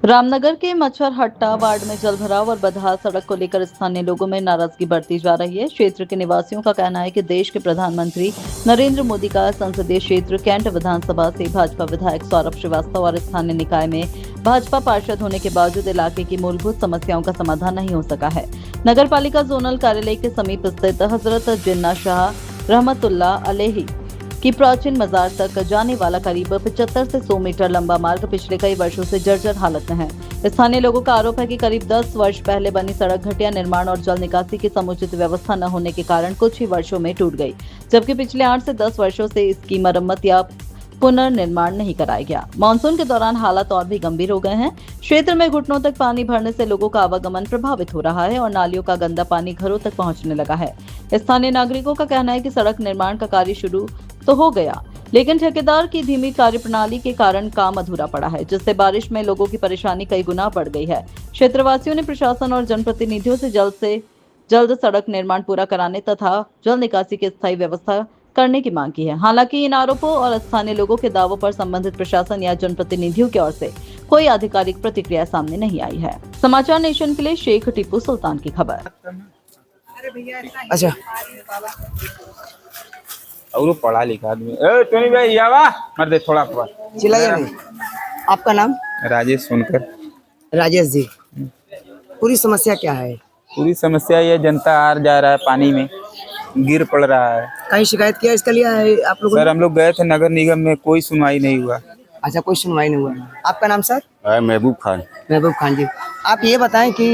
रामनगर के मच्छर हट्टा वार्ड में जलभराव और बदहाल सड़क को लेकर स्थानीय लोगों में नाराजगी बढ़ती जा रही है। क्षेत्र के निवासियों का कहना है कि देश के प्रधानमंत्री नरेंद्र मोदी का संसदीय क्षेत्र कैंट विधानसभा से भाजपा विधायक सौरभ श्रीवास्तव और स्थानीय निकाय में भाजपा पार्षद होने के बावजूद इलाके की मूलभूत समस्याओं का समाधान नहीं हो सका है। नगर पालिका जोनल कार्यालय के समीप स्थित हजरत जिन्ना शाह रहमतुल्लाह अलैहि की प्राचीन मजार तक जाने वाला करीब 75 से 100 मीटर लंबा मार्ग पिछले कई वर्षों से जर्जर हालत में है। स्थानीय लोगों का आरोप है कि करीब 10 वर्ष पहले बनी सड़क घटिया निर्माण और जल निकासी की समुचित व्यवस्था न होने के कारण कुछ ही वर्षों में टूट गई, जबकि पिछले 8 से 10 वर्षों से इसकी मरम्मत या पुनर्निर्माण नहीं कराया गया। मानसून के दौरान हालात और भी गंभीर हो गए हैं। क्षेत्र में घुटनों तक पानी भरने से लोगों का आवागमन प्रभावित हो रहा है और नालियों का गंदा पानी घरों तक पहुंचने लगा है। स्थानीय नागरिकों का कहना है कि सड़क निर्माण का कार्य शुरू तो हो गया, लेकिन ठेकेदार की धीमी कार्यप्रणाली के कारण काम अधूरा पड़ा है, जिससे बारिश में लोगों की परेशानी कई गुना बढ़ गई है। क्षेत्रवासियों ने प्रशासन और जनप्रतिनिधियों से जल्द सड़क निर्माण पूरा कराने तथा जल निकासी की स्थायी व्यवस्था करने की मांग की है। हालांकि इन आरोपों और स्थानीय लोगों के दावों पर संबंधित प्रशासन या जनप्रतिनिधियों की ओर से कोई आधिकारिक प्रतिक्रिया सामने नहीं आई है। समाचार नेशन के लिए शेख टीपू सुल्तान की खबर। अच्छा, और पढ़ा लिखा आदमी टोनी भाई आवा मर दे थोड़ा चिल्लाइए नहीं। आपका नाम? राजेश सुनकर। राजेश जी, पूरी समस्या क्या है? पूरी समस्या ये जनता आ जा रहा है, पानी में गिर पड़ रहा है। कहीं शिकायत किया इसके लिए है आप लोगों सर ने? हम लोग गए थे नगर निगम में, कोई सुनवाई नहीं हुआ। अच्छा, कोई सुनवाई नहीं हुआ। आपका नाम सर? महबूब खान। महबूब खान जी, आप ये बताएं कि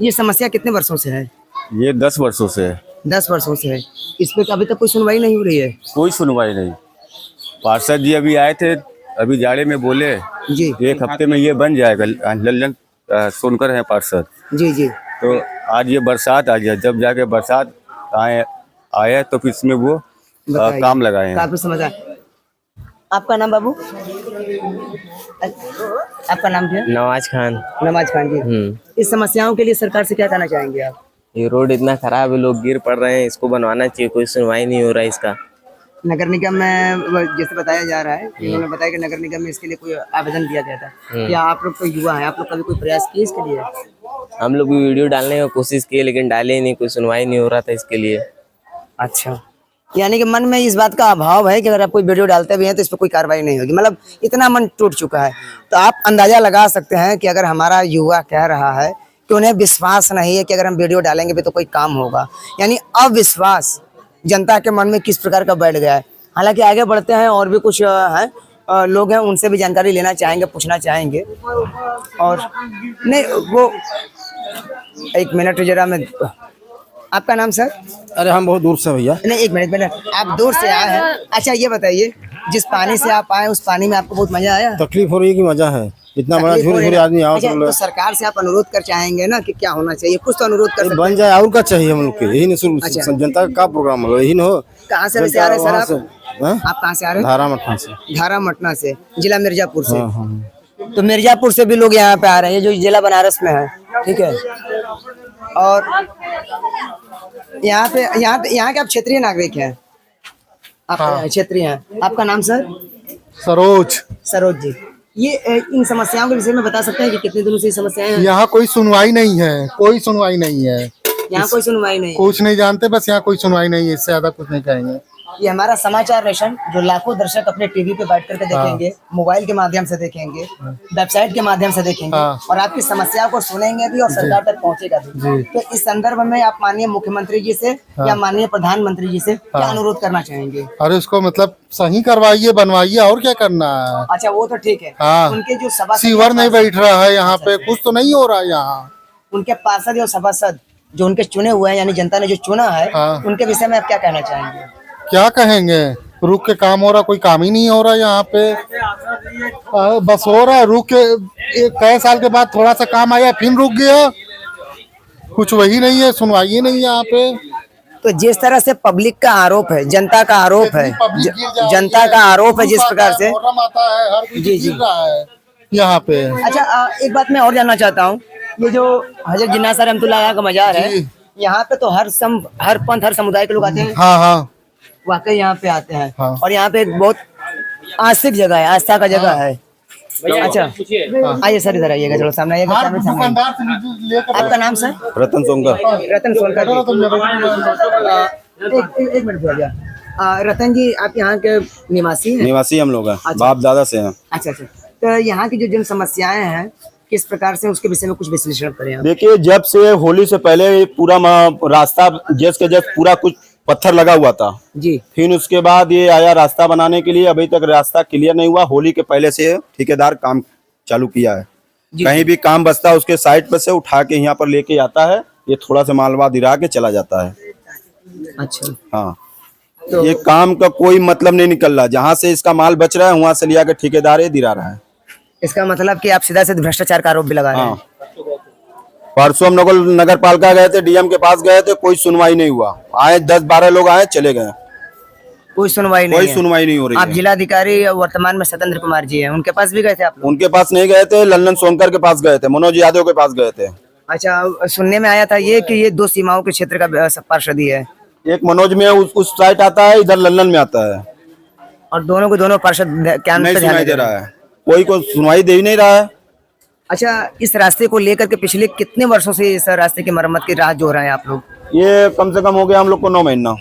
ये समस्या कितने वर्षों से है? ये 10 वर्षों से है। 10 वर्षों से है। इस पे अभी तक कोई सुनवाई नहीं हो रही है? कोई सुनवाई नहीं। पार्षद जी अभी आए थे, अभी जाड़े में बोले जी 1 हफ्ते में ये बन जाएगा। लल्लन सोनकर है पार्षद। जी जी। तो आज ये बरसात आ गया, जब जाके बरसात आया तो फिर इसमें वो काम लगाए हैं। काफी समझ आया। आपका नाम बाबू? आपका नाम क्या? नवाज खान। नवाज खान जी, इस समस्याओं के लिए सरकार से क्या कहना चाहेंगे आप? ये रोड इतना खराब है, लोग गिर पड़ रहे हैं, इसको बनवाना चाहिए। कोई सुनवाई नहीं हो रहा है इसका। नगर निगम में जैसे बताया जा रहा है, उन्होंने बताया कि नगर निगम में इसके लिए कोई आवेदन दिया गया था। क्या आप लोग तो युवा हैं, आप लोग कभी कोई प्रयास किए इसके लिए? हम लोग भी वीडियो डालने की कोशिश किए, लेकिन डाले ही नहीं, कोई सुनवाई नहीं हो रहा था इसके लिए। अच्छा, यानी कि मन में इस बात का अभाव है कि अगर आप कोई वीडियो डालते भी हैं तो इस पर कोई कार्रवाई नहीं होगी, मतलब इतना मन टूट चुका है। तो आप अंदाजा लगा सकते हैं कि अगर हमारा युवा कह रहा है कि उन्हें विश्वास नहीं है कि अगर हम वीडियो डालेंगे भी तो कोई काम होगा, यानी अविश्वास जनता के मन में किस प्रकार का बैठ गया है। हालांकि आगे बढ़ते हैं, और भी कुछ हैं लोग हैं, उनसे भी जानकारी लेना चाहेंगे, पूछना चाहेंगे। और नहीं वो 1 मिनट जरा मैं, आपका नाम सर? अरे हम बहुत दूर से भैया। नहीं 1 मिनट, आप दूर से आए हैं। अच्छा ये बताइए, जिस पानी से आप आए उस पानी में आपको बहुत मजा आया? तकलीफ हो रही है कि मजा है? इतना बड़ा झूठ आदमी आओ। अच्छा, तो सरकार से आप अनुरोध कर चाहेंगे ना कि क्या होना चाहिए, कुछ तो अनुरोध कर सकते बन जाए। और क्या चाहिए हम लोग के? यही नहीं अच्छा। जनता का प्रोग्राम हो, यही न हो। कहाँ से वैसे आ रहे हैं सर आप? हाँ? आप कहाँ से आ रहे हैं? धारा मठा से। धारा मटना से, जिला मिर्जापुर से। हाँ, हाँ। तो मिर्जापुर से भी लोग यहाँ पे आ रहे हैं, जो जिला बनारस में है, ठीक है। और यहाँ के आप क्षेत्रीय नागरिक हैं? आप क्षेत्रीय हैं। आपका नाम सर? सरोज जी, ये इन समस्याओं के विषय में बता सकते हैं कि कितने दिनों से ये समस्याएं हैं? यहाँ कोई सुनवाई नहीं है, कोई सुनवाई नहीं है। यहाँ कोई सुनवाई नहीं? कुछ नहीं जानते, बस यहाँ कोई सुनवाई नहीं है, इससे ज्यादा कुछ नहीं कहेंगे। ये हमारा समाचार नेशन, जो लाखों दर्शक अपने टीवी पे बैठ करके देखेंगे, मोबाइल के माध्यम से देखेंगे, वेबसाइट के माध्यम से देखेंगे, और आपकी समस्याओं को सुनेंगे भी और सरकार तक पहुंचेगा भी। तो इस संदर्भ में आप माननीय मुख्यमंत्री जी से या माननीय प्रधानमंत्री जी से क्या अनुरोध करना चाहेंगे? अरे उसको मतलब सही करवाइए, बनवाइए, और क्या करना है। अच्छा, वो तो ठीक है। हाँ। उनके जो सभा सीवर नहीं बैठ रहा है यहाँ पे, कुछ तो नहीं हो रहा है यहाँ। उनके पार्षद और सभासद जो उनके चुने हुए हैं, यानी जनता ने जो चुना है, उनके विषय में आप क्या कहना चाहेंगे? क्या कहेंगे, रुक के काम हो रहा, कोई काम ही नहीं हो रहा यहाँ पे। बस हो रहा है रुक के, कई साल के बाद थोड़ा सा काम आया, फिर रुक गया। कुछ वही नहीं है, सुनवाई नहीं यहाँ पे। तो जिस तरह से पब्लिक का आरोप है, जनता का आरोप है, जनता का आरोप है जिस प्रकार से जी जी यहाँ पे। अच्छा, एक बात मैं और जानना चाहता हूँ, ये जो हजरत जिन्ना शाह रहमतुल्लाह का मजार है, यहाँ पे तो हर पंथ, हर समुदाय के लोग आते हैं। हाँ हाँ, वाकई यहाँ पे आते हैं। हाँ। और यहाँ पे एक बहुत आस्तिक जगह है, आस्था का जगह है। अच्छा आइए सर, इधर आइएगा, चलो सामने आइएगा, हर कैमरे सामने आइए। दुकानदार से लेकर आपका नाम सर? रतन सोनकर। रतन सोनकर जी। एक मिनट भैया। रतन जी, आप यहाँ के निवासी हैं? निवासी हम लोग हैं, अच्छा। बाप दादा से हैं। अच्छा अच्छा, तो यहाँ की जो जन समस्याएं हैं किस प्रकार से, उसके विषय में कुछ विश्लेषण करें आप। देखिए, जब से होली से पहले पूरा रास्ता जस के जस पूरा कुछ पत्थर लगा हुआ था। जी फिर उसके बाद ये आया रास्ता बनाने के लिए, अभी तक रास्ता क्लियर नहीं हुआ। होली के पहले से ठेकेदार काम चालू किया है। कहीं भी काम बचता है उसके साइड पर से उठा के यहाँ पर लेके आता है, ये थोड़ा सा मालवा दिरा के चला जाता है। अच्छा, हाँ, तो ये काम का कोई मतलब नहीं निकल रहा। जहाँ से इसका माल बच रहा है वहां से लिया के ठेकेदार ये दिरा रहा है। इसका मतलब कि आप सीधा सीधा भ्रष्टाचार का आरोप भी लगा रहे हैं। हाँ, परसों हम लोग नगर पालिका गए थे, डीएम के पास गए थे, कोई सुनवाई नहीं हुआ। आए 10-12 लोग आए, चले गए, कोई सुनवाई नहीं कोई है। सुनवाई नहीं हो रही आप है। जिलाधिकारी वर्तमान में सत्येंद्र कुमार जी हैं, उनके पास भी गए थे आप लोग? उनके पास नहीं गए थे, लल्लन सोनकर के पास गए थे, मनोज यादव के पास गए थे। अच्छा, सुनने में आया था ये कि ये 2 सीमाओं के क्षेत्र का पार्षद ही है, एक मनोज में उस साइड आता है, इधर लल्लन में आता है। और दोनों को दोनों पार्षद क्या नहीं सुनाई दे रहा है, कोई को सुनवाई दे ही नहीं रहा है। अच्छा, इस रास्ते को लेकर के पिछले कितने वर्षों से इस रास्ते की मरम्मत की राह जो रहे हैं आप लोग? ये कम से कम हो गया हम लोग को 9 महीना।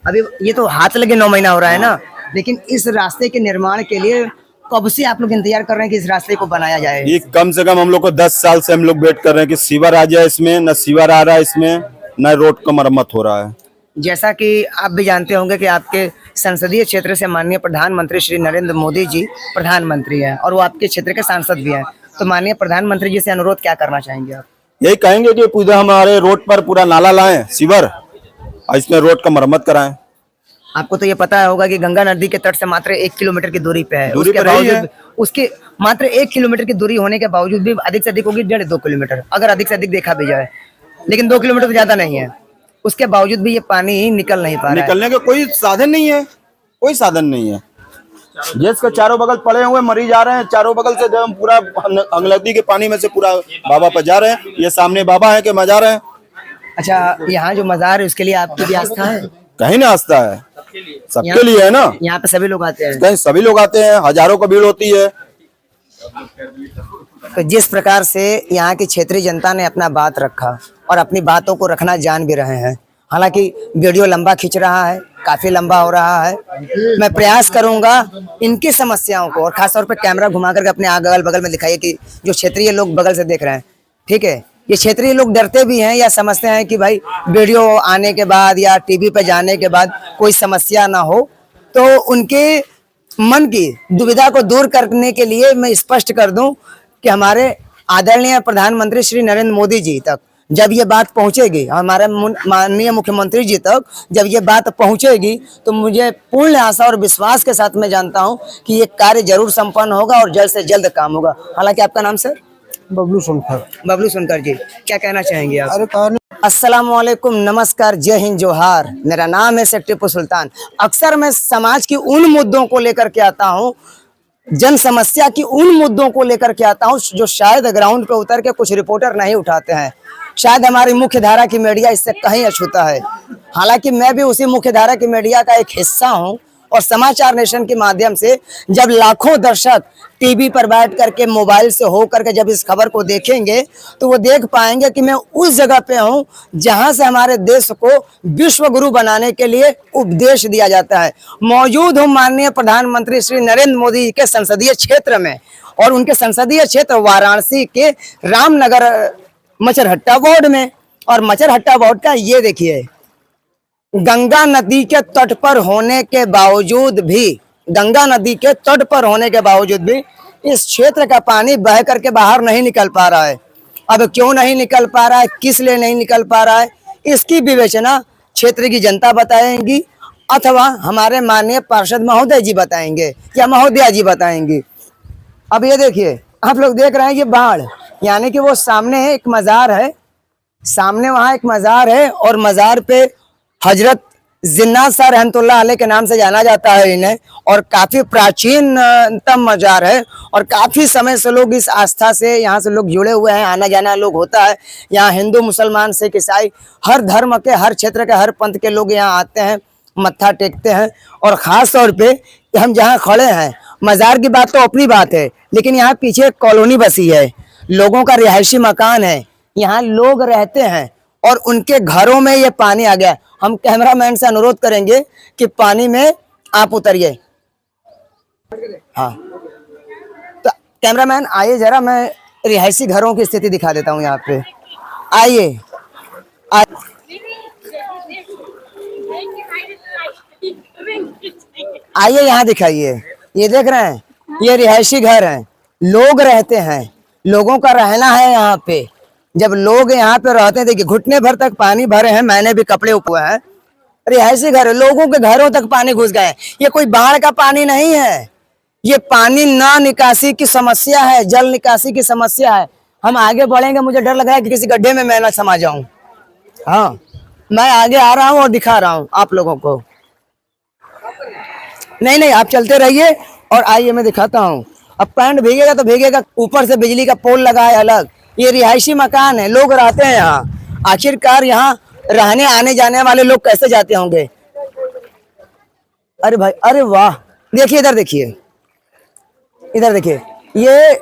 अभी ये तो हाथ लगे 9 महीना हो रहा है ना, लेकिन इस रास्ते के निर्माण के लिए कब से आप लोग इंतजार कर रहे हैं कि इस रास्ते को बनाया जाए? ये कम से कम हम लोग को 10 साल से हम लोग वेट कर रहे हैं कि सीवर आ जाए इसमें। न सीवर आ रहा है इसमें, न रोड का मरम्मत हो रहा है। जैसा कि आप भी जानते होंगे कि आपके संसदीय क्षेत्र से माननीय प्रधानमंत्री श्री नरेंद्र मोदी जी प्रधानमंत्री हैं और वो आपके क्षेत्र के सांसद भी हैं, तो माननीय प्रधानमंत्री जी से अनुरोध क्या करना चाहेंगे आप? यही कहेंगे कि पूरा हमारे रोड पर पूरा नाला लाएं, सीवर, और इसमें रोड का मरम्मत कराएं। आपको तो ये पता होगा कि गंगा नदी के तट से मात्र 1 किलोमीटर की दूरी पे है, दूरी उसके पर ही है। बावजूद उसके मात्र 1 किलोमीटर की दूरी होने के बावजूद भी अधिक से अधिक होगी 1.5-2 किलोमीटर, अगर अधिक से अधिक देखा भी जाए, लेकिन 2 किलोमीटर तो ज्यादा नहीं है। उसके बावजूद भी ये पानी निकल नहीं पा रहा है। निकलने का कोई साधन नहीं है, कोई साधन नहीं है। जिसके चारों बगल पड़े हुए मरी जा रहे हैं, चारों बगल से जब पूरा अंगलती के पानी में से पूरा बाबा पर जा रहे हैं। ये सामने बाबा है कि मजार है। अच्छा, यहाँ जो मजार है उसके लिए आपकी भी आस्था है? कहीं ना आस्था है, सबके लिए है ना। यहाँ पे सभी लोग आते हैं? कहीं सभी लोग आते हैं, हजारों का भीड़ होती है। तो जिस प्रकार से यहाँ की क्षेत्रीय जनता ने अपना बात रखा और अपनी बातों को रखना जान भी रहे हैं, हालांकि वीडियो लंबा खींच रहा है, काफी लंबा हो रहा है, मैं प्रयास करूंगा इनकी समस्याओं को, और खासतौर पर कैमरा घुमा करके अपने अगल बगल में दिखाइए कि जो क्षेत्रीय लोग बगल से देख रहे हैं, ठीक है, ये क्षेत्रीय लोग डरते भी हैं या समझते हैं कि भाई वीडियो आने के बाद या टीवी पे जाने के बाद कोई समस्या ना हो, तो उनके मन की दुविधा को दूर करने के लिए मैं स्पष्ट कर दूं कि हमारे आदरणीय प्रधानमंत्री श्री नरेंद्र मोदी जी तक जब ये बात पहुंचेगी, हमारे माननीय मुख्यमंत्री जी तक जब ये बात पहुंचेगी, तो मुझे पूर्ण आशा और विश्वास के साथ मैं जानता हूं कि ये कार्य जरूर संपन्न होगा और जल्द से जल्द काम होगा। हालांकि आपका नाम सर? बबलू सोनकर। बबलू सोनकर जी, क्या कहना चाहेंगे आप? अरे कहानी अस्सलाम वालेकुम, नमस्कार, जय हिंद, जोहार। मेरा नाम है शेख टिप्पू सुल्तान। अक्सर मैं समाज की उन मुद्दों को लेकर के आता हूँ, जन समस्या की उन मुद्दों को लेकर के आता हूँ जो शायद ग्राउंड पे उतर के कुछ रिपोर्टर नहीं उठाते हैं। शायद हमारी मुख्य धारा की मीडिया इससे कहीं अछूता है। हालांकि मैं भी उसी मुख्य धारा की मीडिया का एक हिस्सा हूँ, और समाचार नेशन के माध्यम से जब लाखों दर्शक टीवी पर बैठ करके मोबाइल से हो करके जब इस खबर को देखेंगे, तो वो देख पाएंगे कि मैं उस जगह पे हूँ जहां से हमारे देश को विश्व गुरु बनाने के लिए उपदेश दिया जाता है। मौजूद हूँ माननीय प्रधानमंत्री श्री नरेंद्र मोदी के संसदीय क्षेत्र में, और उनके संसदीय क्षेत्र वाराणसी के रामनगर मचरहट्टा वार्ड में। और मचरहट्टा वार्ड का ये देखिए, गंगा नदी के तट पर होने के बावजूद भी, गंगा नदी के तट पर होने के बावजूद भी इस क्षेत्र का पानी बह करके बाहर नहीं निकल पा रहा है। अब क्यों नहीं निकल पा रहा है, किस लिए नहीं निकल पा रहा है, इसकी विवेचना क्षेत्र की जनता बताएंगी, अथवा हमारे माननीय पार्षद महोदय जी बताएंगे या महोदया जी बताएंगी। अब ये देखिए, आप लोग देख रहे हैं ये बाढ़, यानी कि वो सामने एक मजार है, सामने वहां एक मजार है, और मजार पे हजरत जिन्नात शाह रहमतुल्लाह अलैह के नाम से जाना जाता है इन्हें, और काफी प्राचीनतम मजार है, और काफी समय से लोग इस आस्था से यहाँ से लोग जुड़े हुए हैं, आना जाना लोग होता है। यहाँ हिंदू, मुसलमान, सिख, ईसाई, हर धर्म के, हर क्षेत्र के, हर पंथ के लोग यहाँ आते हैं, मत्था टेकते हैं। और ख़ास तौर पे हम जहाँ खड़े हैं मजार की बात तो अपनी बात है, लेकिन यहाँ पीछे एक कॉलोनी बसी है, लोगों का रिहायशी मकान है, यहाँ लोग रहते हैं और उनके घरों में ये पानी आ गया। हम कैमरामैन से अनुरोध करेंगे कि पानी में आप उतरिए। हाँ, तो कैमरामैन आइए जरा, मैं रिहायशी घरों की स्थिति दिखा देता हूँ यहाँ पे। आइए आइए यहाँ दिखाइए, ये देख रहे हैं, ये रिहायशी घर हैं, लोग रहते हैं, लोगों का रहना है यहाँ पे। जब लोग यहाँ पे रहते हैं, देखिए घुटने भर तक पानी भरे हैं, मैंने भी कपड़े हुए हैं। रिहायशी घर है, लोगों के घरों तक पानी घुस गए। ये कोई बाढ़ का पानी नहीं है, ये पानी ना निकासी की समस्या है, जल निकासी की समस्या है। हम आगे बढ़ेंगे, मुझे डर लग रहा है कि किसी गड्ढे में मैं ना समा जाऊं। हाँ, मैं आगे आ रहा हूँ और दिखा रहा हूँ आप लोगों को। नहीं, आप चलते रहिए और आइए मैं दिखाता हूँ। अब पैंट भीगेगा तो भीगेगा, ऊपर से बिजली का पोल लगा है अलग। ये रिहायशी मकान है, लोग रहते हैं यहाँ। आखिरकार यहाँ रहने आने जाने वाले लोग कैसे जाते होंगे? अरे भाई, अरे वाह, देखिए इधर, देखिए इधर, देखिए ये,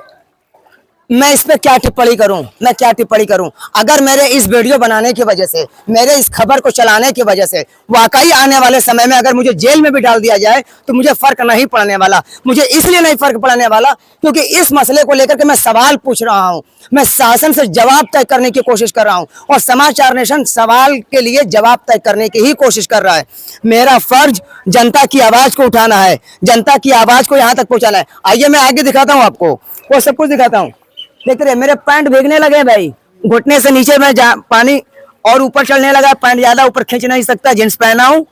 मैं इस पे क्या टिप्पणी करूं, मैं क्या टिप्पणी करूं? अगर मेरे इस वीडियो बनाने की वजह से, मेरे इस खबर को चलाने की वजह से वाकई आने वाले समय में अगर मुझे जेल में भी डाल दिया जाए तो मुझे फर्क नहीं पड़ने वाला। मुझे इसलिए नहीं फर्क पड़ने वाला क्योंकि इस मसले को लेकर के मैं सवाल पूछ रहा हूं, मैं शासन से जवाब तय करने की कोशिश कर रहा हूं और समाचार नेशन सवाल के लिए जवाब तय करने की ही कोशिश कर रहा है। मेरा फर्ज जनता की आवाज को उठाना है, जनता की आवाज को यहाँ तक पहुंचाना है। आइए मैं आगे दिखाता हूँ आपको, वो सब कुछ दिखाता हूँ। देख रहे, मेरे पैंट भीगने लगे भाई, घुटने से नीचे में पानी और ऊपर चढ़ने लगा। पैंट ज्यादा ऊपर खींच नहीं सकता, जींस पहना हूं।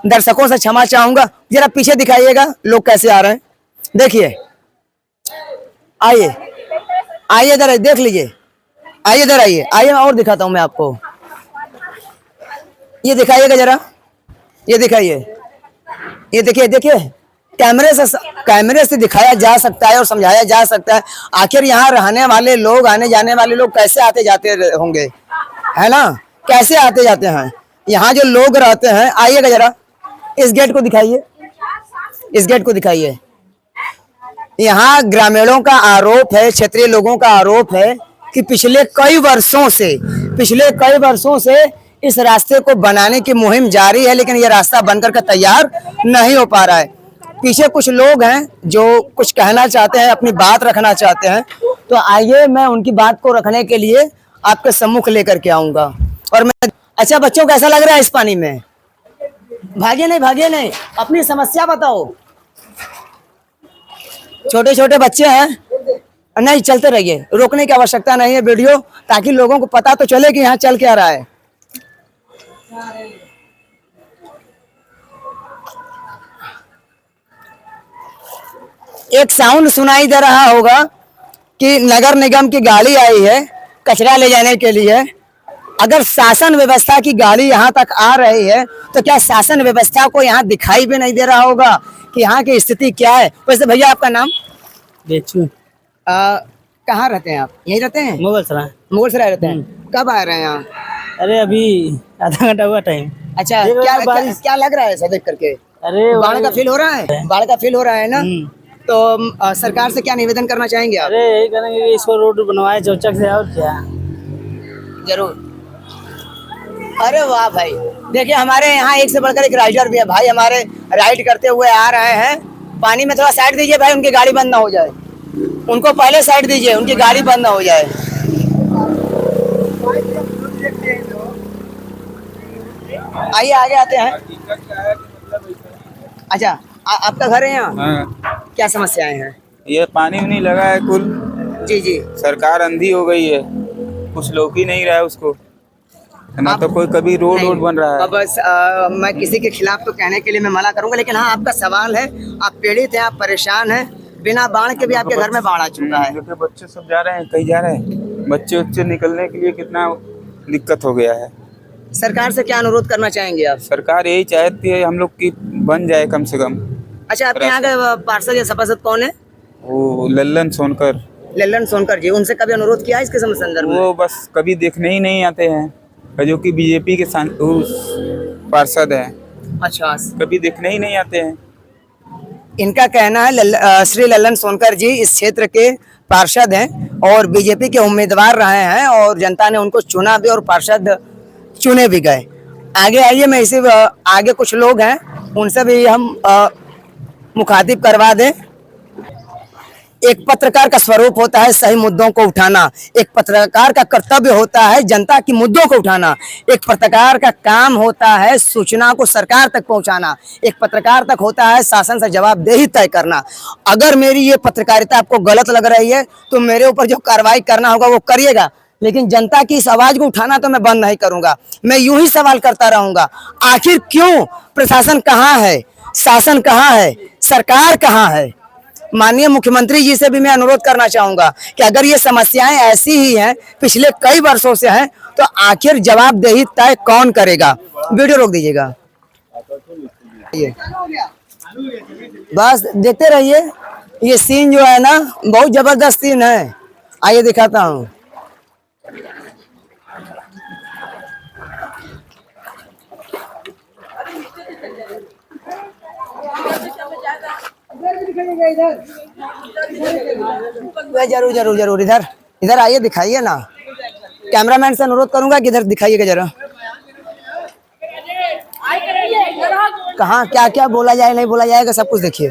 दर्शकों से क्षमा चाहूंगा, जरा पीछे दिखाइएगा लोग कैसे आ रहे हैं। देखिए, आइए आइए इधर देख लीजिए, आइए इधर आइए, आइए और दिखाता हूं मैं आपको। ये दिखाइएगा जरा, ये दिखाइए, ये देखिए, देखिए कैमरे से दिखाया जा सकता है और समझाया जा सकता है आखिर यहाँ रहने वाले लोग, आने जाने वाले लोग कैसे आते जाते होंगे, है ना? कैसे आते जाते हैं यहाँ जो लोग रहते हैं। आइएगा जरा, इस गेट को दिखाइए, इस गेट को दिखाइए। यहाँ ग्रामीणों का आरोप है, क्षेत्रीय लोगों का आरोप है कि पिछले कई वर्षों से इस रास्ते को बनाने की मुहिम जारी है, लेकिन ये रास्ता बनकर के तैयार नहीं हो पा रहा है। पीछे कुछ लोग हैं जो कुछ कहना चाहते हैं, अपनी बात रखना चाहते हैं, तो आइए मैं उनकी बात को रखने के लिए आपके सम्मुख लेकर के आऊंगा। और मैं, अच्छा बच्चों को कैसा लग रहा है इस पानी में? भागिए नहीं, अपनी समस्या बताओ। छोटे छोटे बच्चे हैं, नहीं चलते रहिए, रोकने की आवश्यकता नहीं है वीडियो, ताकि लोगों को पता तो चले कि यहाँ चल क्या रहा है। एक साउंड सुनाई दे रहा होगा कि नगर निगम की गाड़ी आई है कचरा ले जाने के लिए। अगर शासन व्यवस्था की गाड़ी यहाँ तक आ रही है तो क्या शासन व्यवस्था को यहाँ दिखाई भी नहीं दे रहा होगा कि यहाँ की स्थिति क्या है? वैसे भैया आपका नाम? बेचू। कहाँ रहते हैं आप? यहीं रहते हैं? मुगल सराय रहते हैं। कब आ रहे हैं यहाँ? अरे अभी आधा घंटा हुआ टाइम। अच्छा, क्या लग रहा है ऐसा देख करके? अरे बाढ़ का फील हो रहा है? बाढ़ का फील हो रहा है ना? तो सरकार से क्या निवेदन करना चाहेंगे आप? अरे यही करेंगे कि इसको रोड बनवाए चौचक से, और क्या। जरूर। अरे वाह भाई, देखिए हमारे यहाँ एक से बढ़कर एक राइडर भी है भाई, हमारे राइड करते हुए आ रहे हैं। पानी में थोड़ा साइड दीजिए भाई, उनकी गाड़ी बंद ना हो जाए। उनको पहले साइड दीजिए, उनकी गाड़ी बंद ना हो जाए। आइए आगे आते हैं। अच्छा, आपका घर है यहाँ? हाँ। क्या समस्याएं हैं? ये पानी नहीं लगा है कुल। जी। सरकार अंधी हो गई है, कुछ लोग ही नहीं रहा है उसको, ना तो कोई कभी रोड बन रहा है। अब मैं किसी के खिलाफ तो कहने के लिए मैं मना करूंगा, लेकिन हाँ आपका सवाल है, आप पीड़ित हैं, आप परेशान हैं। बिना बाढ़ के भी आपके घर में बाढ़ आ चुका है। क्योंकि बच्चे सब जा रहे हैं, कहीं जा रहे हैं, बच्चे निकलने के लिए कितना दिक्कत हो गया है। सरकार से क्या अनुरोध करना चाहेंगे आप? सरकार यही चाहती है हम लोग की बन जाए कम से कम। अच्छा, आपके यहाँ का पार्षद या सभासद कौन है? वो लल्लन सोनकर जी। उनसे कभी अनुरोध किया इसके संदर्भ में? वो बस कभी देखने ही नहीं आते हैं, जो कि बीजेपी के पार्षद हैं। अच्छा, कभी देखने ही नहीं आते हैं। इनका कहना है श्री लल्लन सोनकर जी इस क्षेत्र के पार्षद हैं और बीजेपी के उम्मीदवार रहे हैं और जनता ने उनको चुना भी और पार्षद चुने भी गए। आगे आइए, मैं इसी आगे कुछ लोग हैं उनसे भी हम मुखातिब करवा दें। एक पत्रकार का स्वरूप होता है सही मुद्दों को उठाना, एक पत्रकार का कर्तव्य होता है जनता की मुद्दों को उठाना, एक पत्रकार का काम होता है सूचना को सरकार तक पहुंचाना, एक पत्रकार तक होता है शासन से जवाबदेही तय करना। अगर मेरी ये पत्रकारिता आपको गलत लग रही है तो मेरे ऊपर जो कार्रवाई करना होगा वो करिएगा, लेकिन जनता की इस आवाज को उठाना तो मैं बंद नहीं करूंगा। मैं यूं ही सवाल करता रहूंगा, आखिर क्यों प्रशासन कहाँ है, शासन कहाँ है, सरकार कहाँ है। माननीय मुख्यमंत्री जी से भी मैं अनुरोध करना चाहूंगा कि अगर ये समस्याएं ऐसी ही हैं, पिछले कई वर्षों से हैं, तो आखिर जवाबदेही तय कौन करेगा। वीडियो रोक दीजिएगा, बस देखते रहिए। ये सीन जो है ना बहुत जबरदस्त सीन है, आइए दिखाता हूँ। जरूर जरूर जरूर, इधर इधर आइए, दिखाइए ना। कैमरामैन से अनुरोध करूंगा कि इधर दिखाइएगा जरा, कहाँ क्या क्या बोला जाए नहीं बोला जाएगा सब कुछ देखिए।